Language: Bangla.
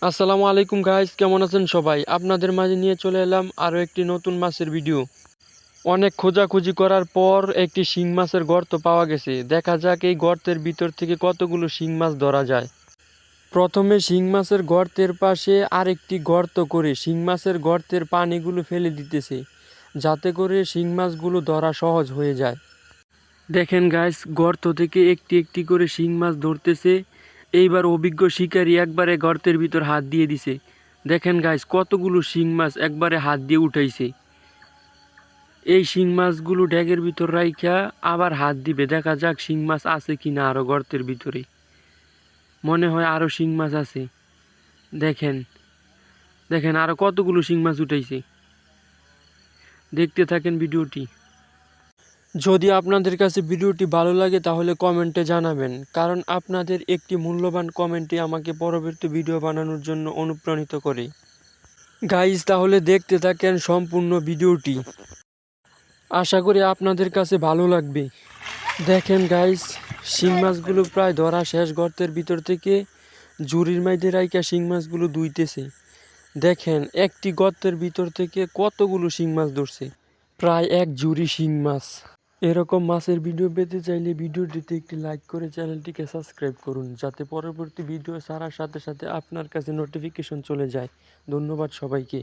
আসসালামু আলাইকুম গাইস, কেমন আছেন সবাই? আপনাদের মাঝে নিয়ে চলে এলাম আরও একটি নতুন মাছের ভিডিও। অনেক খোঁজাখুঁজি করার পর একটি শিং মাছের গর্ত পাওয়া গেছে। দেখা যাক এই গর্তের ভিতর থেকে কতগুলো শিং মাছ ধরা যায়। প্রথমে শিং মাছের গর্তের পাশে আরেকটি গর্ত করে শিং মাছের গর্তের পানিগুলো ফেলে দিতেছে, যাতে করে শিং মাছগুলো ধরা সহজ হয়ে যায়। দেখেন গাইস, গর্ত থেকে একটি একটি করে শিং মাছ ধরতেছে। এইবার অভিজ্ঞ শিকারী একবারে গর্তের ভিতর হাত দিয়ে দিছে। দেখেন গাইস, কতগুলো শিং মাছ একবারে হাত দিয়ে উঠাইছে। এই শিং মাছগুলো ড্যাগের ভিতর রাইখা আবার হাত দিবে। দেখা যাক শিং মাছ আছে কিনা আরো গর্তের ভিতরে। মনে হয় আরো শিং মাছ আছে। দেখেন দেখেন আরো কতগুলো শিং মাছ উঠাইছে। দেখতে থাকেন ভিডিওটি। যদি আপনাদের কাছে ভিডিওটি ভালো লাগে তাহলে কমেন্টে জানাবেন, কারণ আপনাদের একটি মূল্যবান কমেন্টই আমাকে পরবর্তী ভিডিও বানানোর জন্য অনুপ্রাণিত করে। গাইস, তাহলে দেখতে থাকেন সম্পূর্ণ ভিডিওটি। আশা করি আপনাদের কাছে ভালো লাগবে। দেখেন গাইস, শিং মাছগুলো প্রায় ধরা শেষ। গর্তের ভিতর থেকে ঝুড়ির মধ্যে রাইখা শিং মাছগুলো ধুইতেছে। দেখেন একটি গর্তের ভিতর থেকে কতগুলো শিং মাছ ধরছে, প্রায় এক ঝুড়ি শিং মাছ। এরকম মাছের ভিডিও পেতে চাইলে ভিডিওটিতে একটি লাইক করে চ্যানেলটিকে সাবস্ক্রাইব করুন, যাতে পরবর্তী ভিডিও ছাড়ার সাথে সাথে আপনার কাছে নোটিফিকেশন চলে যায়। ধন্যবাদ সবাইকে।